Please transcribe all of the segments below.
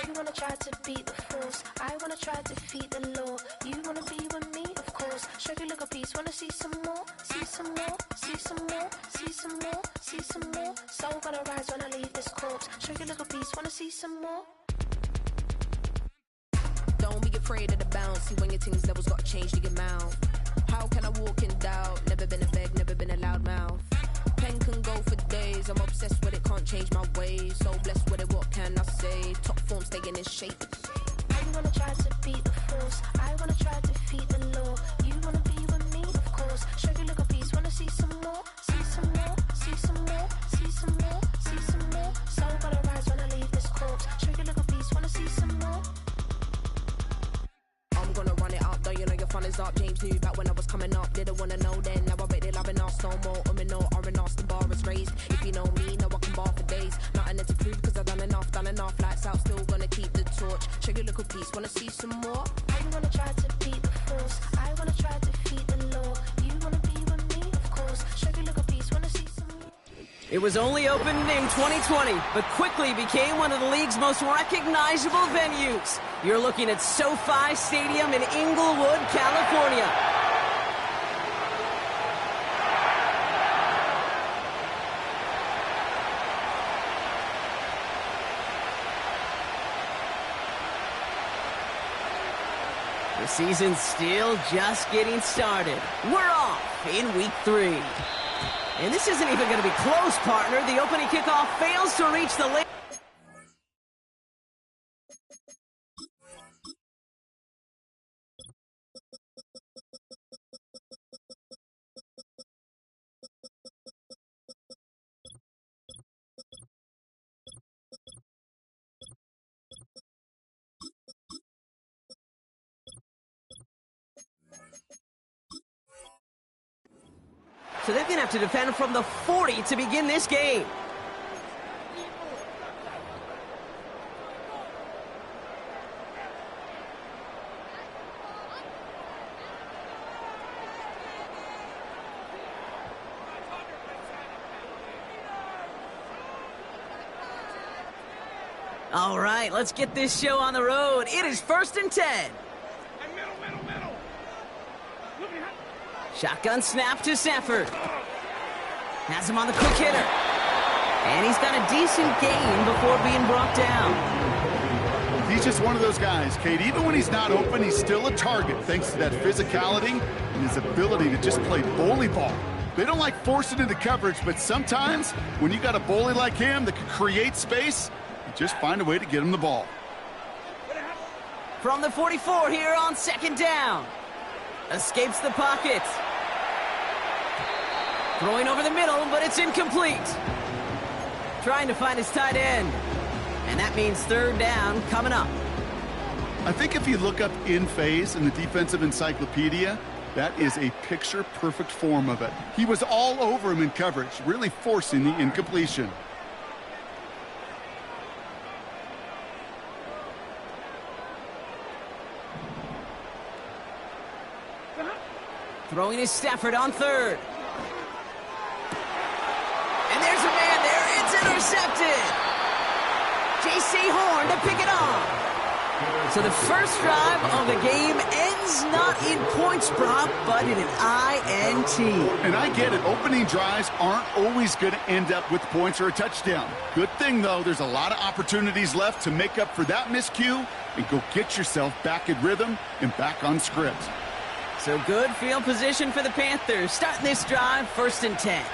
You wanna try to beat the force, I wanna try to defeat the law. You wanna be with me, of course. Show you look a piece, wanna see some more, see some more, see some more, see some more, see some more. Soul gonna rise when I leave this corpse. Show you look a piece, wanna see some more. Don't be afraid of the bounce. See when your things levels got changed to your mouth. How can I walk in doubt? Never been a beg, never been a loud mouth. Pen can go for days. I'm obsessed with it, can't change my ways. So blessed with it, what can I say? Top form staying in shape. You wanna try to beat the force, I wanna try to defeat the law. You wanna be with me, of course. Show you look a piece, wanna see some more, see some more, see some more, see some more, see some more. Soul gonna rise when I leave this corpse. Show you look a piece, wanna see some more. I'm gonna run it up, though you know your fun is up. James knew back when I was coming up, didn't wanna know then. Now I bet they're loving us no more. No R&R, the bar is raised. If you know me, now I can bar for days. Nothing to prove, cause I've done enough. Lights out, still gonna keep the torch. Show you a little piece, wanna see some more? You wanna try to beat the force, I wanna try to defeat the law. You wanna be with me, of course. Show you a little piece, wanna see some more? It was only opened in 2020, but quickly became one of the league's most recognizable venues. You're looking at SoFi Stadium in Inglewood, California. The season's still just getting started. We're off in week 3. And this isn't even going to be close, partner. The opening kickoff fails to reach the lane. So they're going to have to defend from the 40 to begin this game. All right, let's get this show on the road. It is 1st and 10. Shotgun snap to Sanford. Has him on the quick hitter. And he's got a decent gain before being brought down. He's just one of those guys, Kate. Even when he's not open, he's still a target thanks to that physicality and his ability to just play bully ball. They don't like forcing into coverage, but sometimes when you got a bully like him that can create space, you just find a way to get him the ball. From the 44 here on 2nd down. Escapes the pocket. Throwing over the middle, but it's incomplete. Trying to find his tight end. And that means 3rd down coming up. I think if you look up in phase in the defensive encyclopedia, that is a picture-perfect form of it. He was all over him in coverage, really forcing the incompletion. Throwing his Stafford on 3rd. And there's a man there. It's intercepted. J.C. Horn to pick it off. So the first drive of the game ends not in points, Brock, but in an INT. And I get it. Opening drives aren't always going to end up with points or a touchdown. Good thing, though, there's a lot of opportunities left to make up for that miscue and go get yourself back in rhythm and back on script. So good field position for the Panthers. Starting this drive, 1st and 10.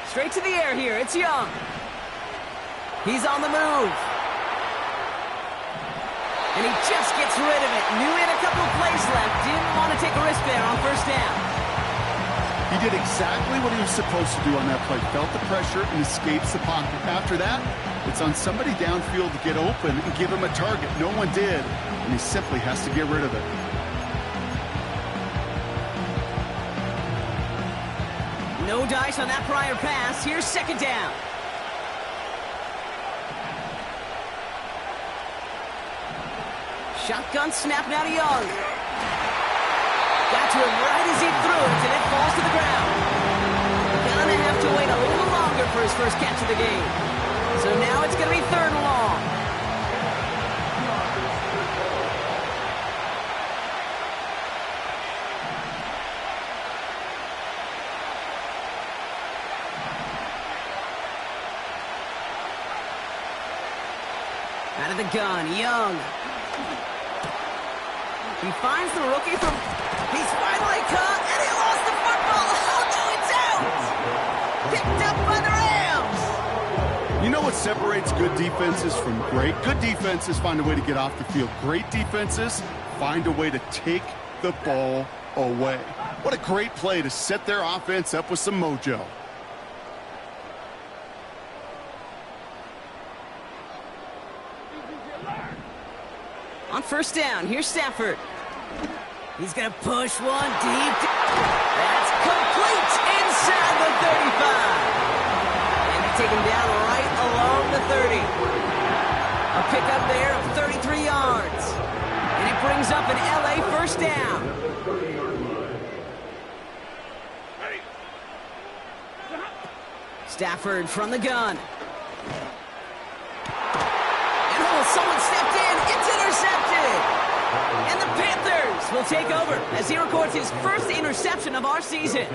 Straight to the air here. It's Young. He's on the move. And he just gets rid of it. Knew he had a couple of plays left. Didn't want to take a risk there on 1st down. He did exactly what he was supposed to do on that play. Felt the pressure and escapes the pocket. After that, it's on somebody downfield to get open and give him a target. No one did, and he simply has to get rid of it. No dice on that prior pass. Here's 2nd down. Shotgun snap now to Young. Got to him right as he threw it, and it falls to the ground. Gonna have to wait a little longer good for his first catch of the game. So now it's going to be 3rd and long. Out of the gun, Young. He finds the rookie from... He's finally caught, and he lost the football. Oh, no, it's out! Picked up by the Rams. You know what separates good defenses from great? Good defenses find a way to get off the field. Great defenses find a way to take the ball away. What a great play to set their offense up with some mojo. On 1st down, here's Stafford. He's going to push one deep. That's complete inside the 35. And they take him down right along the 30. A pickup there of 33 yards. And it brings up an LA 1st down. Stafford from the gun. Someone stepped in. It's intercepted. And the Panthers will take over as he records his first interception of our season.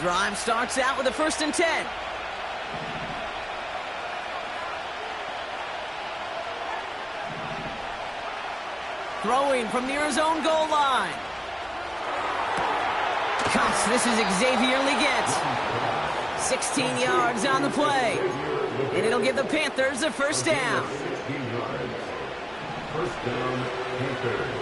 Drive starts out with a 1st and 10. Throwing from near his own goal line. Gosh, this is Xavier Leggett. 16 yards on the play. And it'll give the Panthers a 1st down. 1st down, Panthers.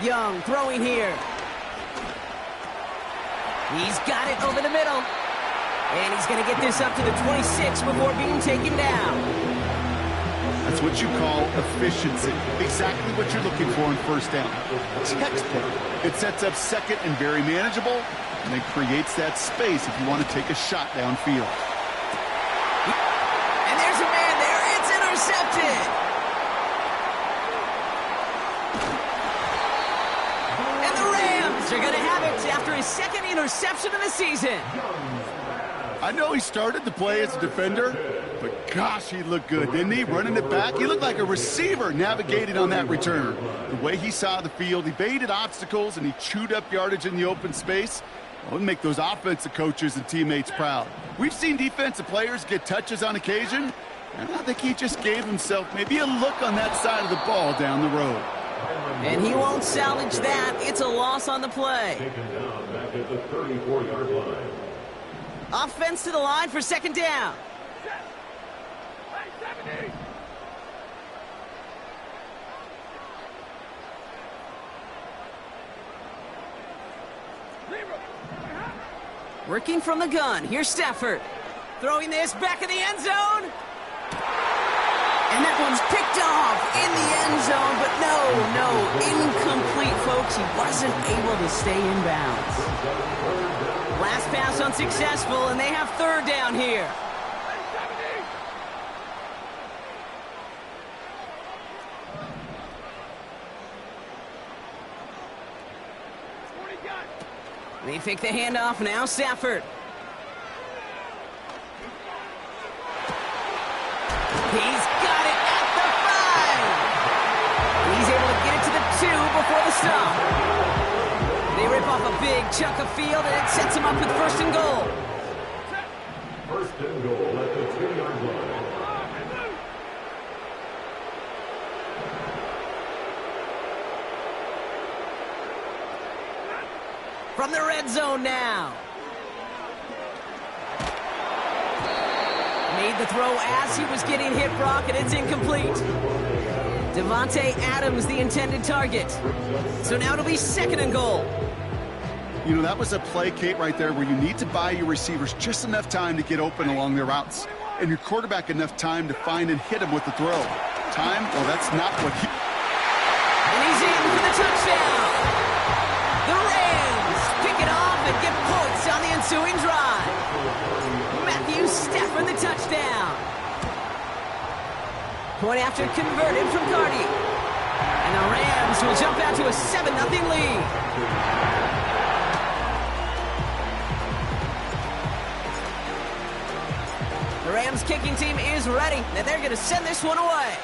Young throwing here. He's got it over the middle. And he's going to get this up to the 26 before being taken down. That's what you call efficiency. Exactly what you're looking for in 1st down. Textbook. It sets up 2nd and very manageable, and it creates that space if you want to take a shot downfield. And there's a man there. It's intercepted. And the Rams are going to have it after his 2nd interception of the season. I know he started to play as a defender, but gosh, he looked good, didn't he? Running it back, he looked like a receiver navigating on that return. The way he saw the field, he baited obstacles, and he chewed up yardage in the open space. Well, it'll make those offensive coaches and teammates proud. We've seen defensive players get touches on occasion, and I think he just gave himself maybe a look on that side of the ball down the road. And he won't salvage that. It's a loss on the play. Taken down back at the 34-yard line. Offense to the line for 2nd down. Working from the gun. Here's Stafford. Throwing this back in the end zone. And that one's picked off in the end zone, but no, incomplete, folks. He wasn't able to stay in bounds. Last pass unsuccessful, and they have 3rd down here. They fake the handoff, now Stafford. He's got it at the 5. He's able to get it to the 2 before the stop. They rip off a big chunk of field, and it sets him up with 1st and goal. 1st and goal at the 2-yard line. From the red zone now. Made the throw as he was getting hit, Brock, and it's incomplete. Devontae Adams, the intended target. So now it'll be 2nd and goal. You know, that was a play, Kate, right there where you need to buy your receivers just enough time to get open along their routes, and your quarterback enough time to find and hit them with the throw. time, well, that's not what he... And he's in for the touchdown. The Rams pick it off and get points on the ensuing drive. Matthew Stafford the touchdown. Point after converted from Cardi. And the Rams will jump out to a 7-0 lead. The Rams kicking team is ready, and they're going to send this one away.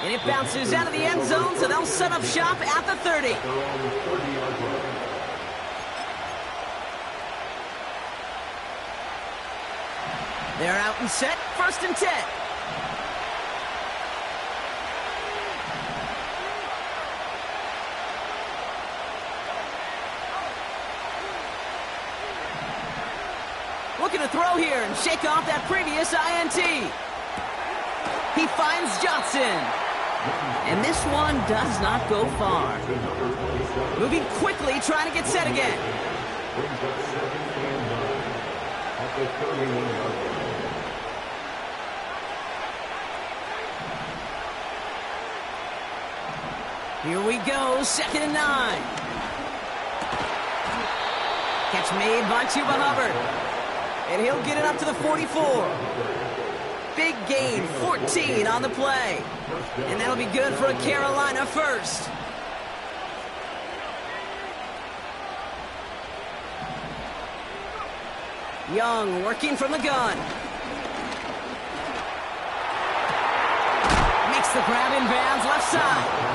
And it bounces out of the end zone, so they'll set up shop at the 30. They're out and set, 1st and 10. Looking to throw here and shake off that previous INT. He finds Johnson. And this one does not go far. Moving quickly, trying to get set again. Here we go, 2nd and 9. Catch made by Chuba Hubbard. And he'll get it up to the 44. Big gain, 14 on the play. And that'll be good for a Carolina first. Young working from the gun. Makes the grab in bounds left side.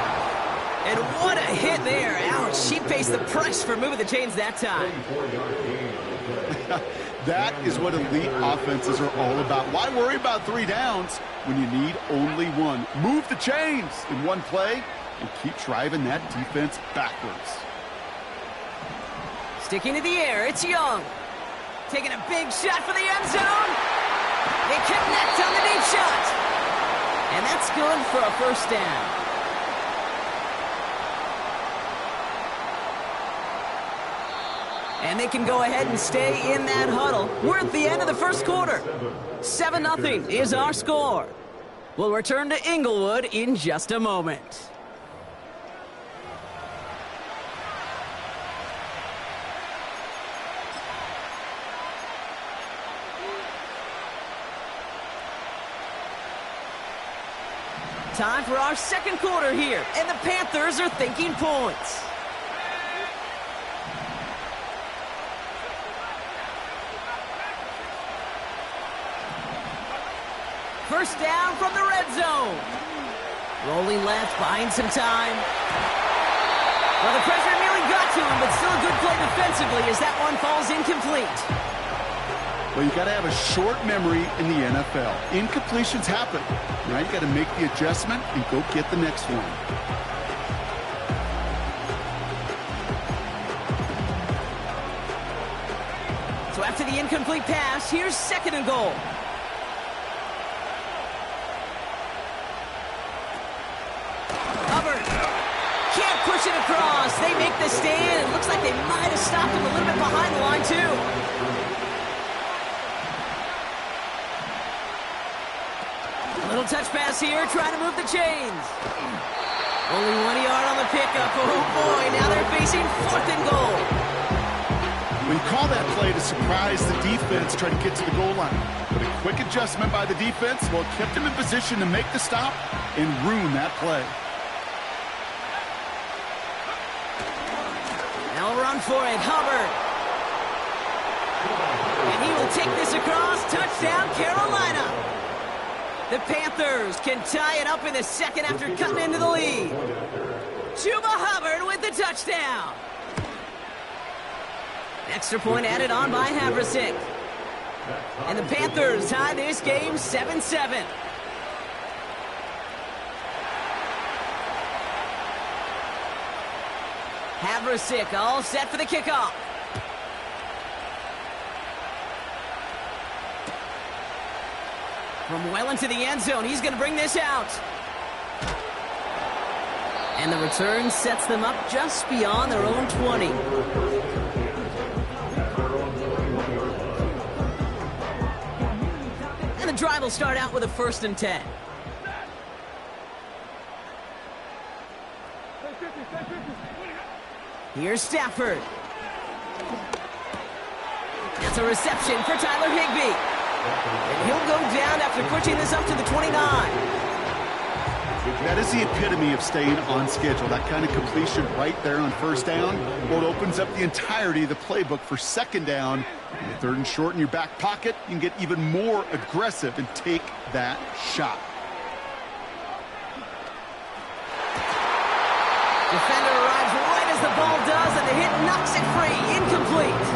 And what a hit there. Ouch, she pays the price for moving the chains that time. That is what elite offenses are all about. Why worry about 3 downs when you need only 1? Move the chains in one play and keep driving that defense backwards. Sticking to the air, it's Young. Taking a big shot for the end zone. They connect on the deep shot. And that's good for a 1st down. And they can go ahead and stay in that huddle. We're at the end of the 1st quarter. 7-0 is our score. We'll return to Inglewood in just a moment. Time for our 2nd quarter here, and the Panthers are thinking points. First down from the red zone. Rolling left, buying some time. Well, the pressure nearly got to him, but still a good play defensively as that one falls incomplete. Well, you got to have a short memory in the NFL. Incompletions happen. Now you got to make the adjustment and go get the next one. So after the incomplete pass, here's 2nd and goal. Push it across. They make the stand. It looks like they might have stopped him a little bit behind the line, too. A little touch pass here, trying to move the chains. Only 1 yard on the pickup. Oh, boy. Now they're facing 4th and goal. We call that play to surprise the defense, try to get to the goal line. But a quick adjustment by the defense, well, kept them in position to make the stop and ruin that play. They'll run for it, Hubbard. And he will take this across. Touchdown, Carolina. The Panthers can tie it up in the 2nd after cutting into the lead. Chuba Hubbard with the touchdown. Extra point added on by Havrasik. And the Panthers tie this game 7-7. Havrasik all set for the kickoff. From well into the end zone, he's going to bring this out. And the return sets them up just beyond their own 20. And the drive will start out with a 1st and 10. Here's Stafford. That's a reception for Tyler Higbee. And he'll go down after pushing this up to the 29. That is the epitome of staying on schedule. That kind of completion right there on 1st down. Well, it opens up the entirety of the playbook for 2nd down. With 3rd and short in your back pocket, you can get even more aggressive and take that shot. Defender arrives right as the ball does, and the hit knocks it free. Incomplete.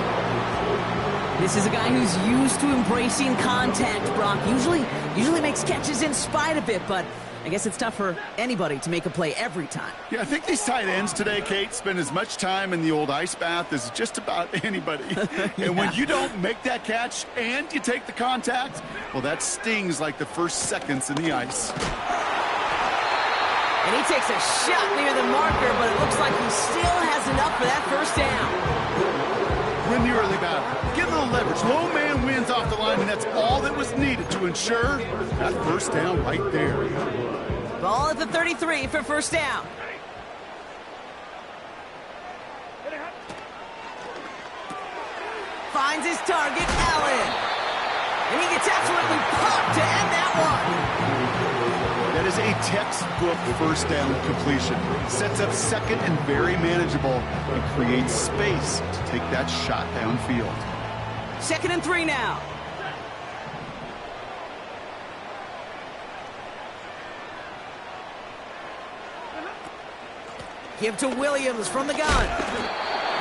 This is a guy who's used to embracing contact, Brock. Usually makes catches in spite of it, but I guess it's tough for anybody to make a play every time. Yeah, I think these tight ends today, Kate, spend as much time in the old ice bath as just about anybody. Yeah. And when you don't make that catch and you take the contact, well, that stings like the first seconds in the ice. And he takes a shot near the marker, but it looks like he still has enough for that 1st down. Win the early battle. Get a little leverage. Low man wins off the line, and that's all that was needed to ensure that 1st down right there. Ball at the 33 for 1st down. Finds his target, Allen. And he gets absolutely popped to end that one. That is a textbook 1st down completion. Sets up 2nd and very manageable and creates space to take that shot downfield. 2nd and 3 now. Give to Williams from the gun.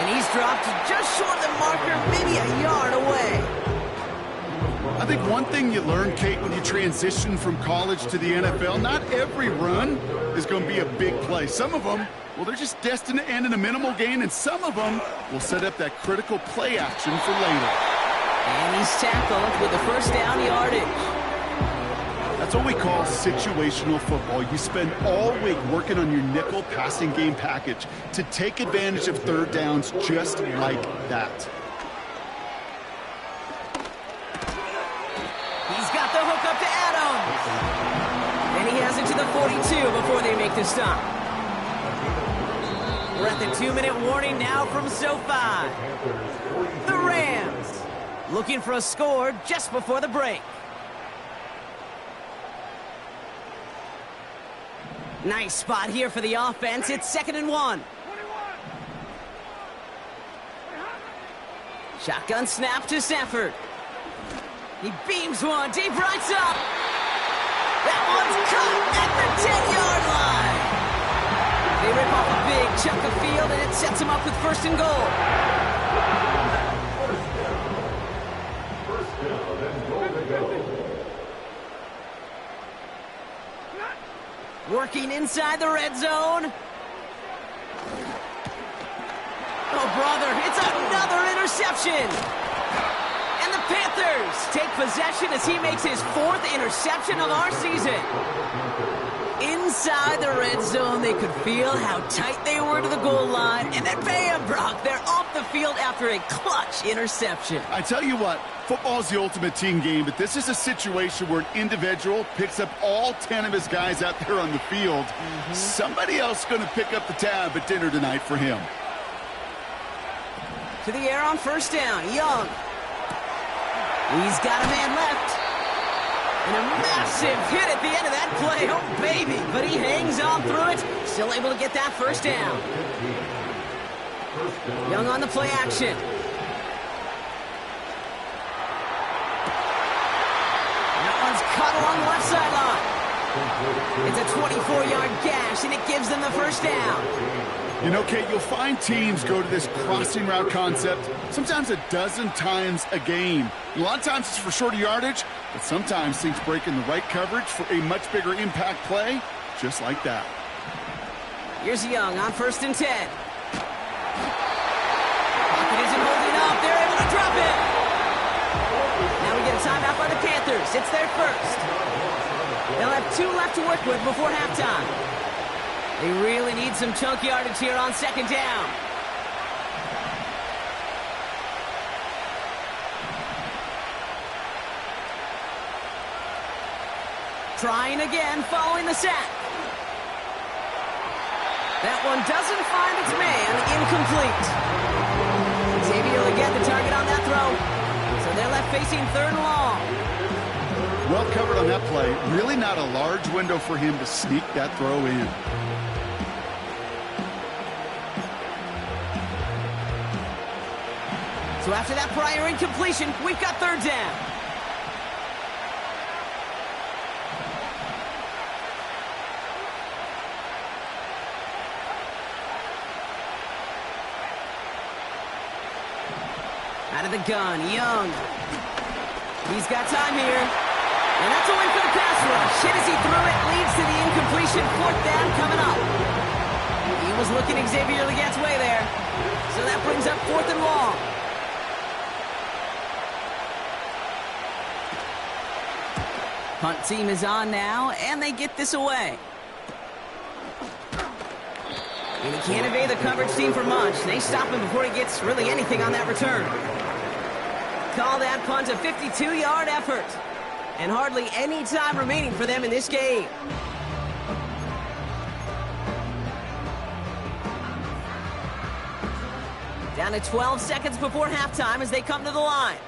And he's dropped just short of the marker, maybe a yard away. I think one thing you learn, Kate, when you transition from college to the NFL, not every run is going to be a big play. Some of them, well, they're just destined to end in a minimal gain, and some of them will set up that critical play action for later. And he's tackled with the 1st down yardage. That's what we call situational football. You spend all week working on your nickel passing game package to take advantage of 3rd downs just like that. He's got the hook up to Adams. And he has it to the 42 before they make the stop. We're at the 2-minute warning now from SoFi. The Rams looking for a score just before the break. Nice spot here for the offense. It's 2nd and 1. Shotgun snap to Stafford. He beams one deep right side. That one's caught at the 10-yard line. They rip off a big chunk of field, and it sets him up with 1st and goal. First down and goal to go. Working inside the red zone. Oh, brother, it's another interception. And the Panthers take possession as he makes his 4th interception of our season. Inside the red zone, they could feel how tight they were to the goal line. And then bam, Brock, they're off the field after a clutch interception. I tell you what, football is the ultimate team game, but this is a situation where an individual picks up all 10 of his guys out there on the field. Somebody else is going to pick up the tab at dinner tonight for him. To the air on 1st down, Young. He's got a man left. And a massive hit at the end of that play. Oh, baby. But he hangs on through it. Still able to get that 1st down. Young on the play action. That one's caught along the left sideline. It's a 24-yard gash, and it gives them the 1st down. You know, Kate, you'll find teams go to this crossing route concept sometimes a dozen times a game. A lot of times it's for shorter yardage, but sometimes things break in the right coverage for a much bigger impact play, just like that. Here's Young on 1st and 10. Pocket isn't holding up. They're able to drop it. Now we get a timeout by the Panthers. It's their 1st. They'll have 2 left to work with before halftime. They really need some chunk yardage here on 2nd down. Trying again following the sack. That one doesn't find its man. Incomplete. Xavier will get the target on that throw. So they're left facing 3rd and long. Well covered on that play. Really not a large window for him to sneak that throw in. So after that prior incompletion, we've got 3rd down. Out of the gun, Young. He's got time here. And that's a win for the pass rush. Hit as he threw it, leads to the incompletion. 4th down coming up. He was looking Xavier Leggett's way there. So that brings up 4th and long. Punt team is on now, and they get this away. And he can't evade the coverage team for much. They stop him before he gets really anything on that return. Call that punt a 52-yard effort. And hardly any time remaining for them in this game. Down to 12 seconds before halftime as they come to the line.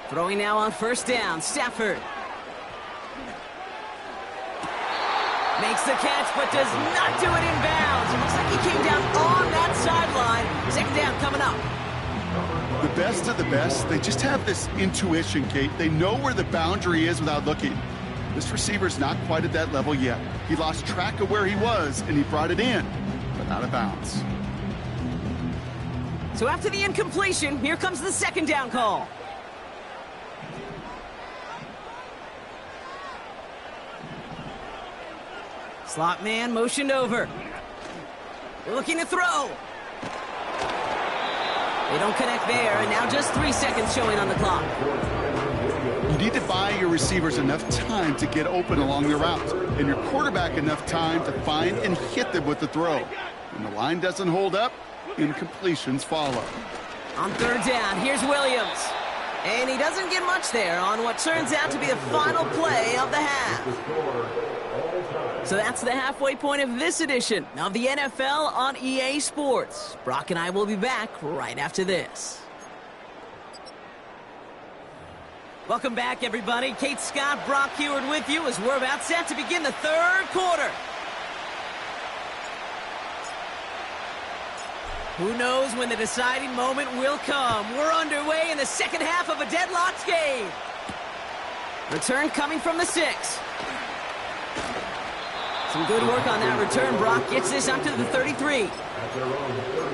Throwing now on 1st down, Stafford. Makes the catch, but does not do it in bounds. It looks like he came down on that sideline. 2nd down coming up. The best of the best, they just have this intuition, Kate. They know where the boundary is without looking. This receiver's not quite at that level yet. He lost track of where he was, and he brought it in, but out of bounds. So after the incompletion, here comes the 2nd down call. Slot man motioned over. They're looking to throw. They don't connect there, and now just 3 seconds showing on the clock. You need to buy your receivers enough time to get open along their routes, and your quarterback enough time to find and hit them with the throw. When the line doesn't hold up, incompletions follow. On 3rd down, here's Williams. And he doesn't get much there on what turns out to be the final play of the half. So that's the halfway point of this edition of the NFL on EA Sports. Brock and I will be back right after this. Welcome back, everybody. Kate Scott, Brock Heward with you as we're about set to begin the 3rd quarter. Who knows when the deciding moment will come? We're underway in the 2nd half of a deadlocked game. Return coming from the 6. Some good work on that return. Brock gets this up to the 33.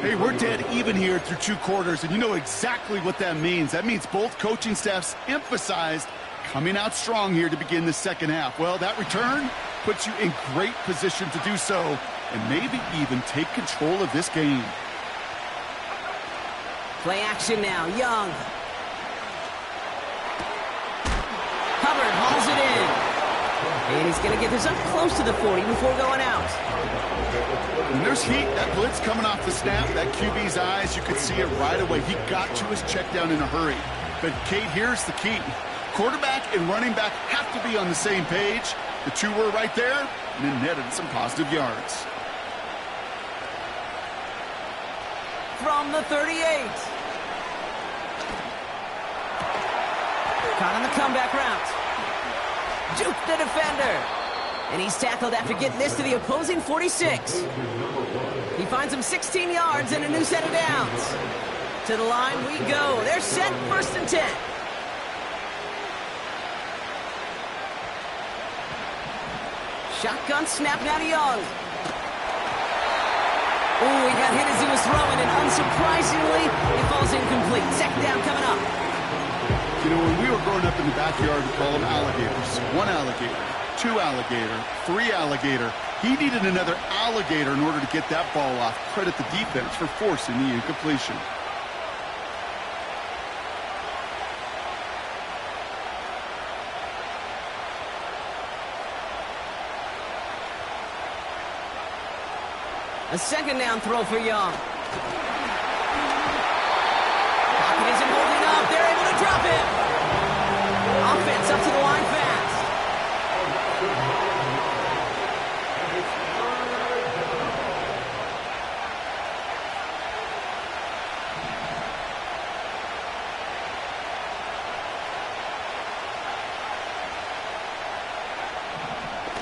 Hey, we're dead even here through 2 quarters, and you know exactly what that means. That means both coaching staffs emphasized coming out strong here to begin the 2nd half. Well, that return puts you in great position to do so, and maybe even take control of this game. Play action now. Young. Hubbard hauls it in. And he's going to get this up close to the 40 before going out. When there's heat, that blitz coming off the snap, that QB's eyes, you could see it right away. He got to his check down in a hurry. But, Kate, here's the key. Quarterback and running back have to be on the same page. The 2 were right there, and it netted some positive yards. From the 38. Caught on the comeback route. Juke the defender. And he's tackled after getting this to the opposing 46. He finds him 16 yards and a new set of downs. To the line we go. They're set, 1st and 10. Shotgun snap now to Young. Oh, he got hit as he was throwing, and unsurprisingly, it falls incomplete. 2nd down coming up. You know, when we were growing up in the backyard, we call them alligators. 1 alligator, 2 alligator, 3 alligator. He needed another alligator in order to get that ball off. Credit the defense for forcing the incompletion. A second down throw for Young. Pocket isn't holding up. They're able to drop him. Offense up to the line fast.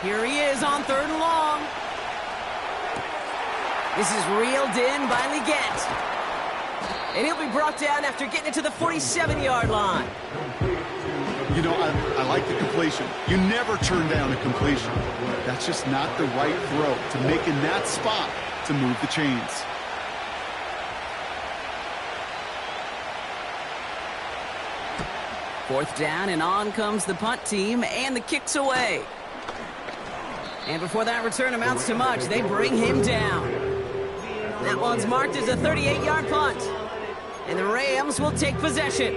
Here he is on 3rd and long. This is reeled in by Leggett. And he'll be brought down after getting it to the 47-yard line. You know, I like the completion. You never turn down a completion. That's just not the right throw to make in that spot to move the chains. Fourth down, and on comes the punt team, and the kick's away. And before that return amounts to much, they bring him down. That one's marked as a 38-yard punt. And the Rams will take possession.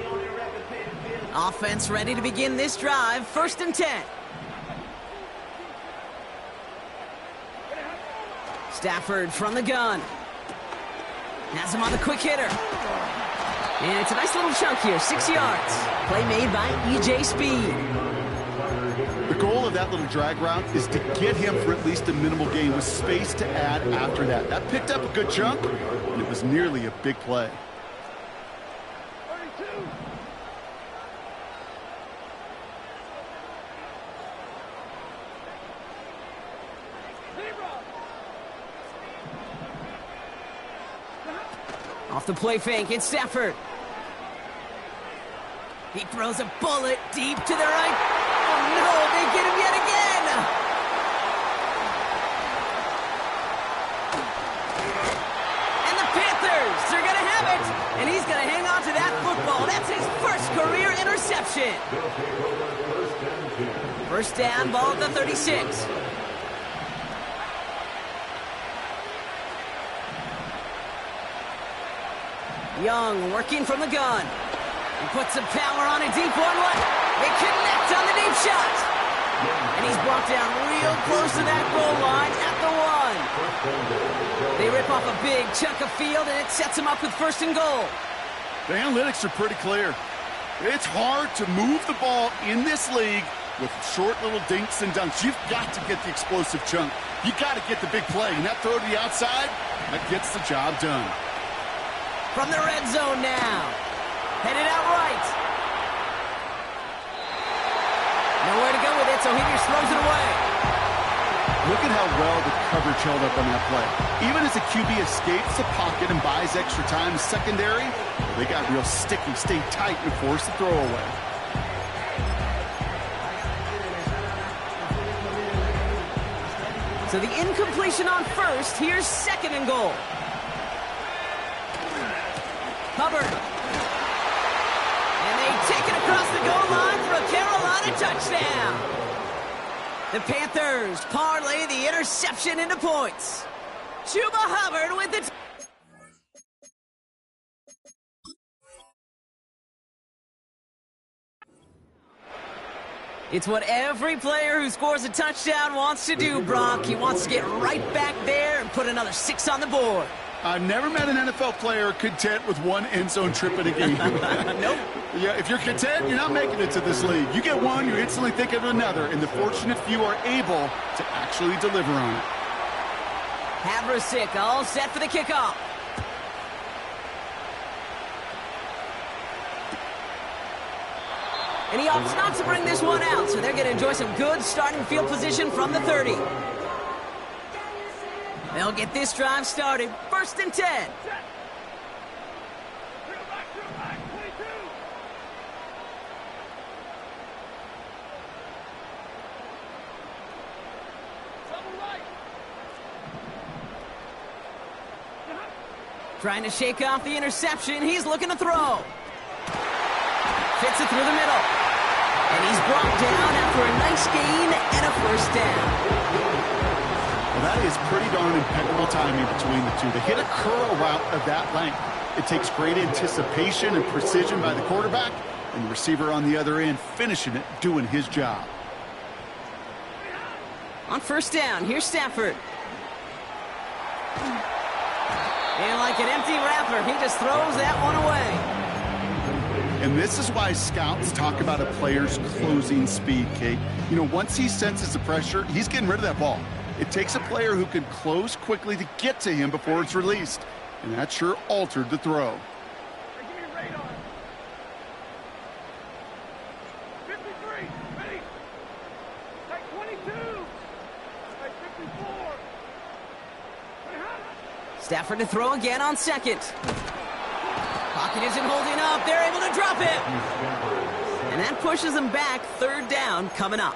Offense ready to begin this drive. 1st and 10. Stafford from the gun. Has him on the quick hitter. And it's a nice little chunk here, 6 yards. Play made by E.J. Speed. The goal of that little drag route is to get him for at least a minimal gain with space to add after that. That picked up a good chunk, and it was nearly a big play. Off the play fake, it's Stafford. He throws a bullet deep to the right. Oh no, they get him yet again! And the Panthers, they're gonna have it! And he's gonna hang on to that football. That's his first career interception. 1st down, ball at the 36. Young working from the gun. He puts some power on a deep one. They connect on the deep shot. And he's brought down real close to that goal line at the 1. They rip off a big chunk of field, and it sets him up with 1st and goal. The analytics are pretty clear. It's hard to move the ball in this league with short little dinks and dunks. You've got to get the explosive chunk. You've got to get the big play. And that throw to the outside, that gets the job done. From the red zone now. Headed out right. Nowhere to go with it, so he just throws it away. Look at how well the coverage held up on that play. Even as the QB escapes the pocket and buys extra time in secondary, they got real sticky, stay tight, and force the throw away. So the incompletion on 1st. Here's 2nd and goal. Hubbard. And they take it across the goal line for a Carolina touchdown. The Panthers parlay the interception into points. Chuba Hubbard with it. It's what every player who scores a touchdown wants to do, Brock. He wants to get right back there and put another 6 on the board. I've never met an NFL player content with one end zone trip in a game. Nope. Yeah, if you're content, you're not making it to this league. You get one, you instantly think of another, and the fortunate few are able to actually deliver on it. Havrasik all set for the kickoff. And he opts not to bring this one out, so they're going to enjoy some good starting field position from the 30. They'll get this drive started. 1st and 10. Trying to shake off the interception. He's looking to throw. Fits it through the middle. And he's brought down after a nice gain and a 1st down. Well, that is pretty darn impeccable timing between the two. To hit a curl route of that length, it takes great anticipation and precision by the quarterback, and the receiver on the other end finishing it, doing his job. On 1st down, here's Stafford. And like an empty wrapper, he just throws that one away. And this is why scouts talk about a player's closing speed, Kate. You know, once he senses the pressure, he's getting rid of that ball. It takes a player who can close quickly to get to him before it's released. And that sure altered the throw. Stafford to throw again on second. Pocket isn't holding up. They're able to drop it. And that pushes them back. Third down coming up.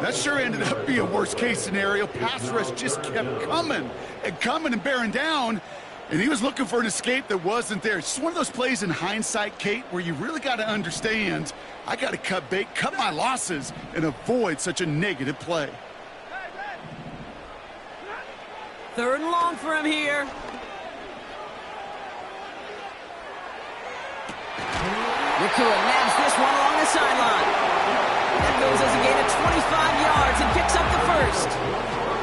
That sure ended up being a worst-case scenario. Pass rush just kept coming and bearing down. And he was looking for an escape that wasn't there. It's just one of those plays in hindsight, Kate, where you really got to understand, I got to cut bait, cut my losses, and avoid such a negative play. Third and long for him here. Nakua nabs this one along the sideline. That goes as a gain of 25 yards and picks up the first.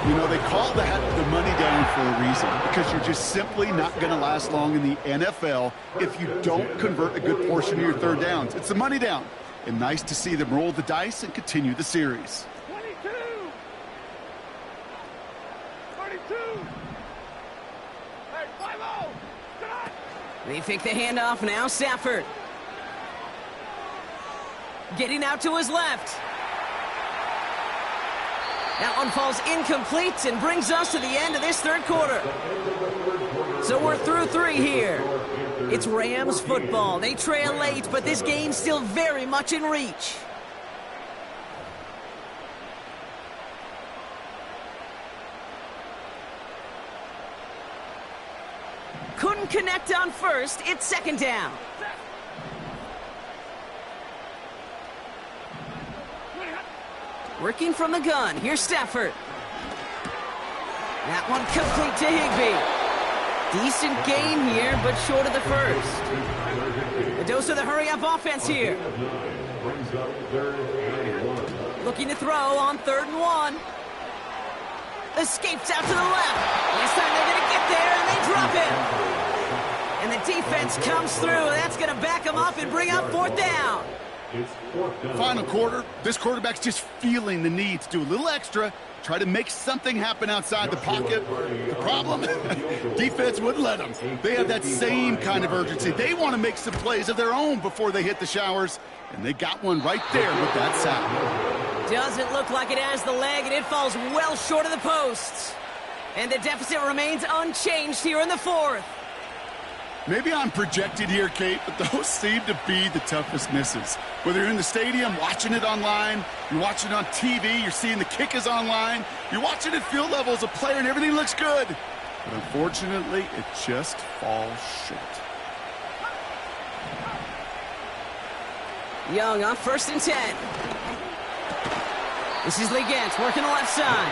You know, they call that the money down for a reason, because you're just simply not going to last long in the NFL if you don't convert a good portion of your third downs. It's the money down. And nice to see them roll the dice and continue the series. 22! 32! Hey, 5-0! They fake the handoff now. Stafford getting out to his left. That one falls incomplete and brings us to the end of this third quarter. So we're through three here. It's Rams football. They trail late, but this game's still very much in reach. Couldn't connect on first. It's second down. Working from the gun. Here's Stafford. That one complete to Higbee. Decent gain here, but short of the first. A dose of the hurry-up offense here. Looking to throw on 3rd and 1. Escapes out to the left. This time they're going to get there, and they drop it. And the defense comes through. That's going to back them up and bring up 4th down. Final quarter, this quarterback's just feeling the need to do a little extra, try to make something happen outside the pocket. The problem, defense wouldn't let them. They have that same kind of urgency. They want to make some plays of their own before they hit the showers, and they got one right there with that sack. Doesn't look like it has the leg, and it falls well short of the posts. And the deficit remains unchanged here in the 4th. Maybe I'm projected here, Kate, but those seem to be the toughest misses. Whether you're in the stadium, watching it online, you're watching it on TV, you're seeing the kick is online, you're watching at field level as a player and everything looks good. But unfortunately, it just falls short. Young on 1st and 10. This is Lee Gantz working the left side.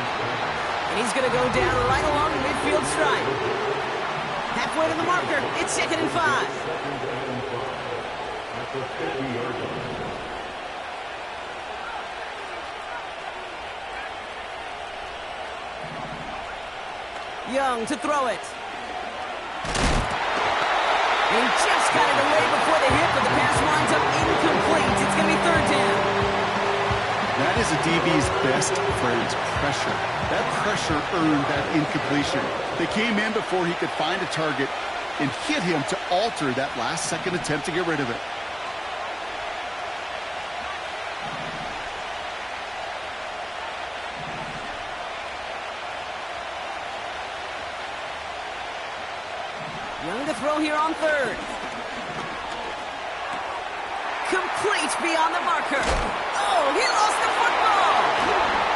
And he's going to go down right along the midfield stripe. Halfway to the marker, it's 2nd and 5. Young to throw it. He just got it away before the hit, but the pass winds up incomplete. It's going to be 3rd down. That is a DB's best friend, pressure. That pressure earned that incompletion. They came in before he could find a target and hit him to alter that last-second attempt to get rid of it. Young to throw here on 3rd. Complete beyond the marker. Oh, he lost the football.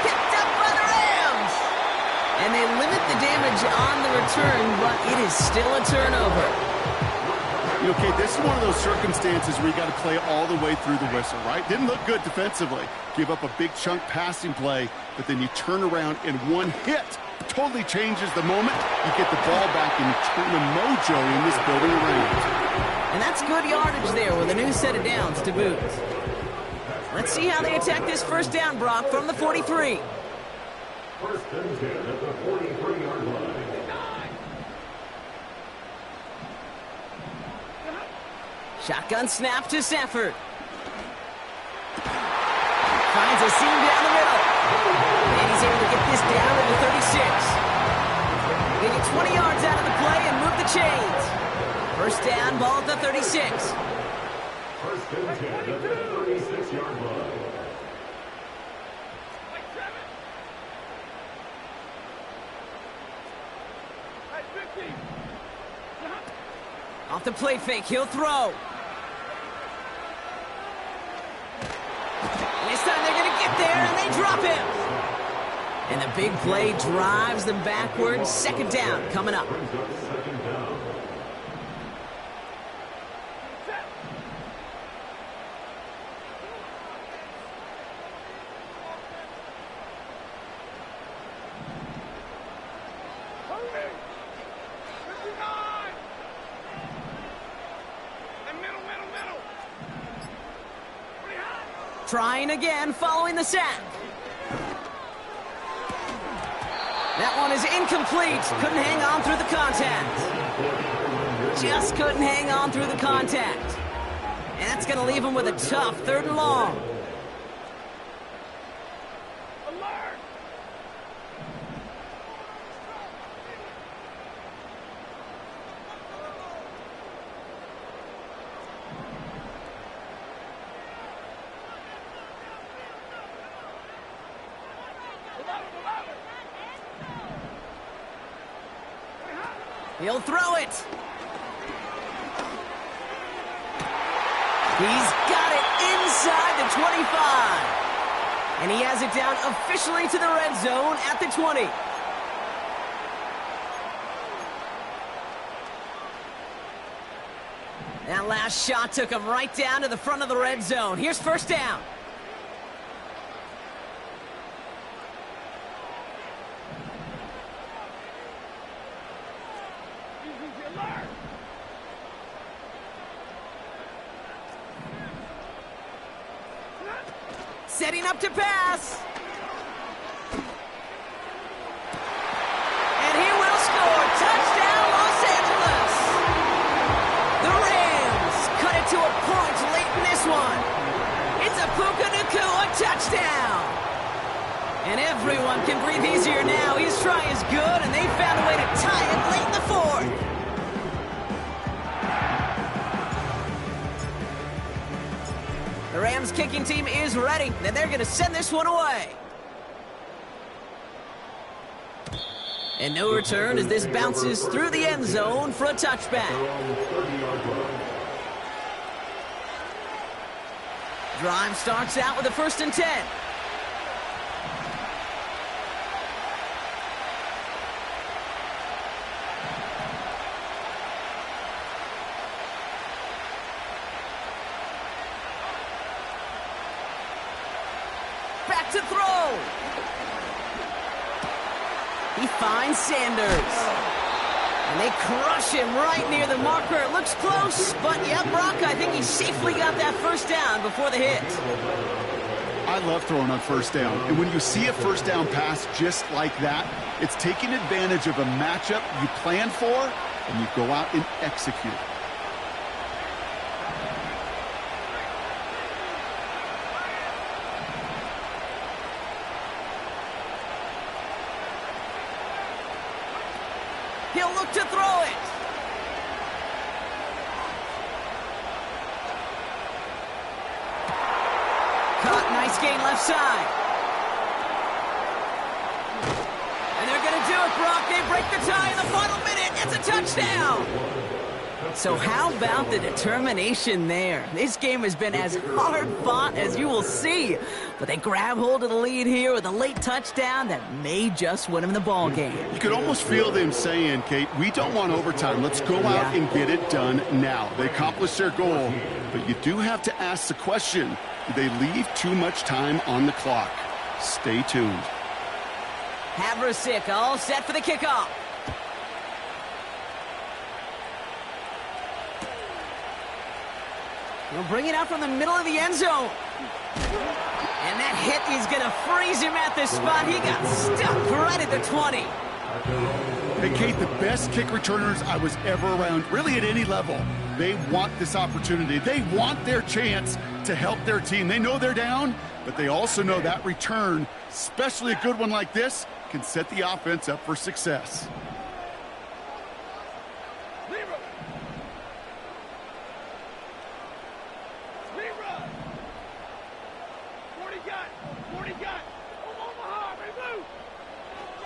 Picked up by the Rams. And they limit the damage on the return, but it is still a turnover. You know, Kate, this is one of those circumstances where you got to play all the way through the whistle, right? Didn't look good defensively. Give up a big chunk passing play, but then you turn around and one hit totally changes the moment. You get the ball back and you turn the mojo in this building around. And that's good yardage there with a new set of downs to boot. Let's see how they attack this 1st down, Brock, from the 43. 1st and 10 at the 43-yard line. Shotgun snap to Stafford. Finds a seam down the middle. And he's able to get this down to the 36. They get 20 yards out of the play and move the chains. First down, ball at the 36. First and 10 at the 36-yard line. Off the play fake, he'll throw. This time they're going to get there, and they drop him. And the big play drives them backwards. Second down coming up. Second down. Trying again, following the sack. That one is incomplete. Couldn't hang on through the contact. Just couldn't hang on through the contact. And that's going to leave him with a tough 3rd and long. He'll throw it. He's got it inside the 25. And he has it down officially to the red zone at the 20. That last shot took him right down to the front of the red zone. Here's first down. Setting up to pass. And he will score. Touchdown, Los Angeles. The Rams cut it to a point late in this one. It's a Puka Nacua touchdown. And everyone can breathe easier now. His try is good, and they found a way to tie it late in the 4th. The Rams kicking team is ready, and they're going to send this one away. And no return as this bounces through the end zone for a touchback. Drive starts out with a 1st and 10. Back to throw. He finds Sanders. And they crush him right near the marker. It looks close, but yeah, Brock, I think he safely got that first down before the hit. I love throwing on first down. And when you see a first down pass just like that, it's taking advantage of a matchup you planned for, and you go out and execute. He'll look to throw it. Caught, nice gain left side. And they're going to do it, Brock. They break the tie in the final minute. It's a touchdown. So how about the determination there? This game has been as hard-fought as you will see. But they grab hold of the lead here with a late touchdown that may just win them the ball game. You could almost feel them saying, Kate, we don't want overtime. Let's go out and get it done now. They accomplished their goal, but you do have to ask the question, do they leave too much time on the clock? Stay tuned. Havrasik all set for the kickoff. He'll bring it out from the middle of the end zone. And that hit is going to freeze him at this spot. He got stuck right at the 20. Hey, Kate, the best kick returners I was ever around, really at any level, They want this opportunity. They want their chance to help their team. They know they're down, but they also know that return, especially a good one like this, can set the offense up for success.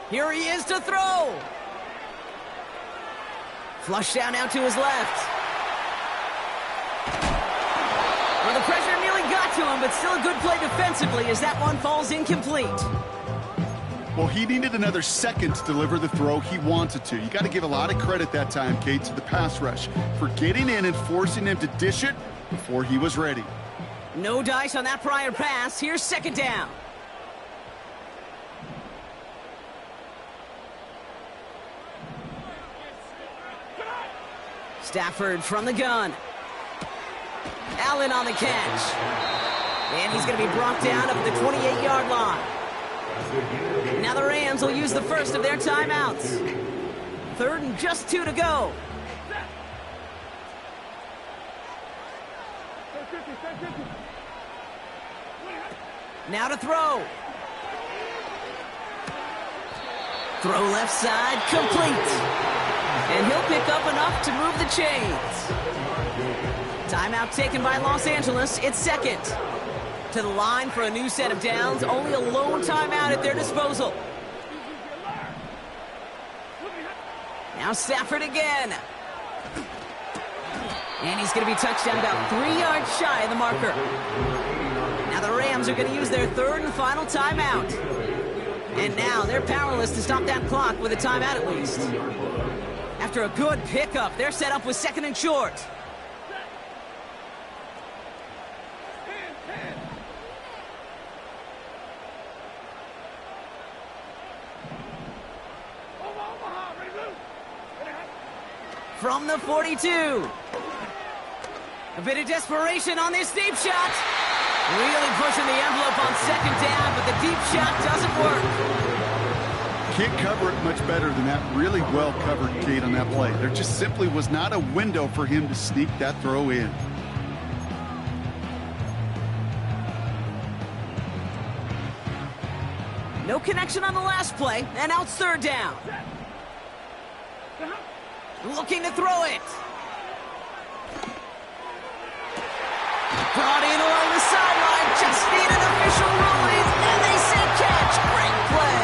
Here he is to throw. Flush down out to his left. Well, the pressure nearly got to him, but still a good play defensively as that one falls incomplete. Well, he needed another second to deliver the throw he wanted to. You got to give a lot of credit that time, Kate, to the pass rush for getting in and forcing him to dish it before he was ready. No dice on that prior pass. Here's second down. Stafford from the gun. Allen on the catch. And he's going to be brought down up at the 28-yard line. Now the Rams will use the first of their timeouts. 3rd and just 2 to go. Now to throw. Throw left side, complete. And he'll pick up enough to move the chains. Timeout taken by Los Angeles. It's second. To the line for a new set of downs. Only a lone timeout at their disposal. Now Stafford again. And he's going to be touched down about 3 yards shy of the marker. Now the Rams are going to use their 3rd and final timeout. And now they're powerless to stop that clock with a timeout at least. After a good pickup, they're set up with 2nd and short. From the 42. A bit of desperation on this deep shot. Really pushing the envelope on 2nd down, but the deep shot doesn't work. Can't cover it much better than that. Really well covered, Kate, on that play. There just simply was not a window for him to sneak that throw in. No connection on the last play, and now it's 3rd down. Looking to throw it. Brought in along the sideline, just need an official ruling, and they say catch. Great play.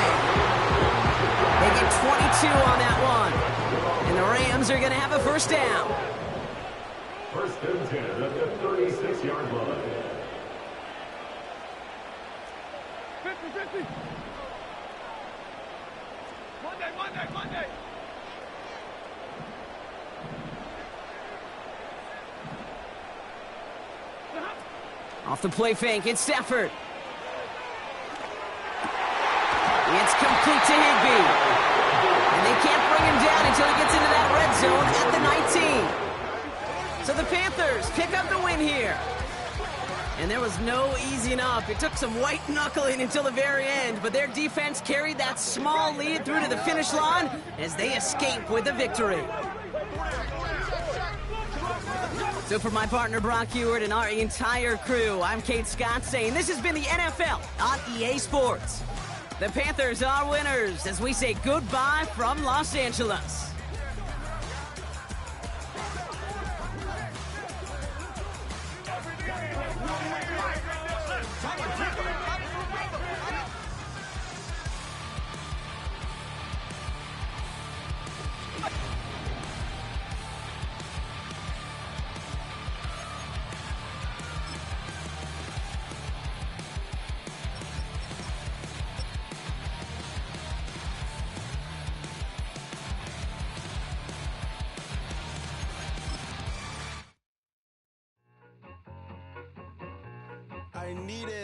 They get 22 on that one. And the Rams are going to have a 1st down. 1st and 10 at the 36-yard line. 50-50. Monday. Off the play fake, it's Stafford. It's complete to Higbee. And they can't bring him down until he gets into that red zone at the 19. So the Panthers pick up the win here. And there was no easing up. It took some white knuckling until the very end, but their defense carried that small lead through to the finish line as they escape with the victory. So for my partner Brock Ewart and our entire crew, I'm Kate Scott saying this has been the NFL on EA Sports. The Panthers are winners as we say goodbye from Los Angeles.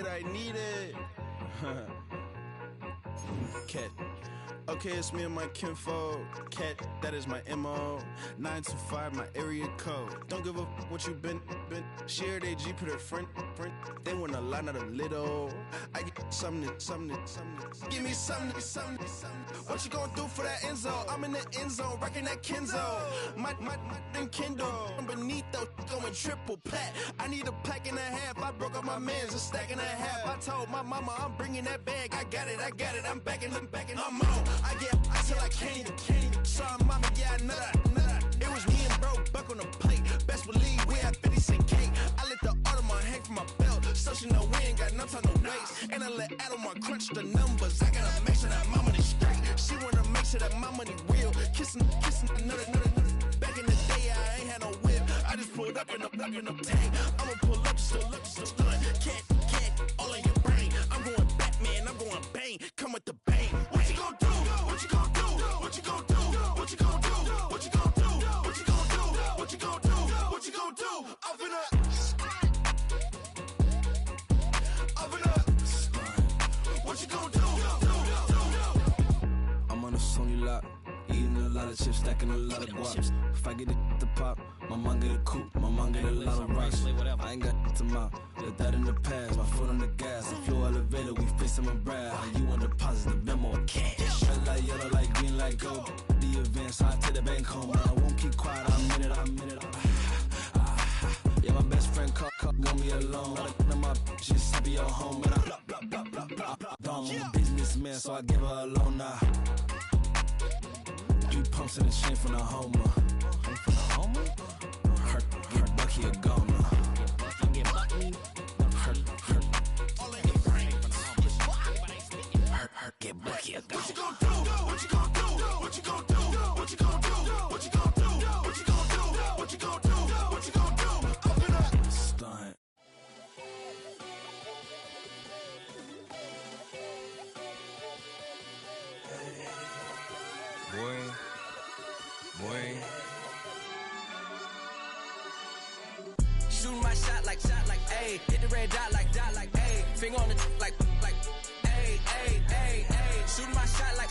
I need it. Kid. Okay, it's me and my kinfolk. Cat, that is my MO. 925, my area code. Don't give a what you been. Shared AG, put her friend. They want a lot, not a little. I get something. Give me something. What you gonna do for that Enzo? I'm in the end zone, rocking that Kenzo. My Kindle. Beneath though, going triple plat. I need a pack and a half. I broke up my mans, a stack and a half. I told my mama I'm bringing that bag. I got it. I'm backing. I'm on. I till I can't. Sorry, mama, yeah, I know that. It was me and bro, buck on the plate. Best believe we had 50 cent cake. I let the Audemars hang from my belt, so she know we ain't got no time to waste. And I let Audemars crunch the numbers. I gotta make sure that my money straight. She wanna make sure that my money real. Kissing another. Back in the day, I ain't had no whip. I just pulled up in the tank. I'ma pull up just to stun. Can't, all in your brain. I'm going Batman, I'm going bang. Come with the bang. What you gonna do? What you gonna do? What you gonna do? What you gonna do? What you gonna do? What you gonna do? What you gonna do? What you gonna do? Up in up. What you gonna do? I'm on a Sony lot, eating a lot of chips, stacking a lot of guaps. If I get it the pop, my mom get a coupe, my mom get a lot of rocks. I ain't got to mouth, let that in the past. My foot on the gas, the floor elevator, we face my brad. How you want deposit the memo or cash? Red like yellow, like green, like gold. The event, so I take the bank home, but I won't keep quiet. I'm in it. Yeah, my best friend called, want me alone. Now my bitches happy your home, and I blah. I'm a businessman, so I give her a loan now. 3 pumps in the chain from the Homer. Her Bucky a goner. Her all in your brain. Her get Bucky a goner. What you gonna do? What you gonna do? What you gonna do? What you gonna do? What you gonna do? What you gonna do? What you gonna do? What you gonna do? Open up. Stunt. Boy. Shooting my shot like, ayy. Hit the red dot like, ayy. Finger on the like, ayy. Shooting my shot like,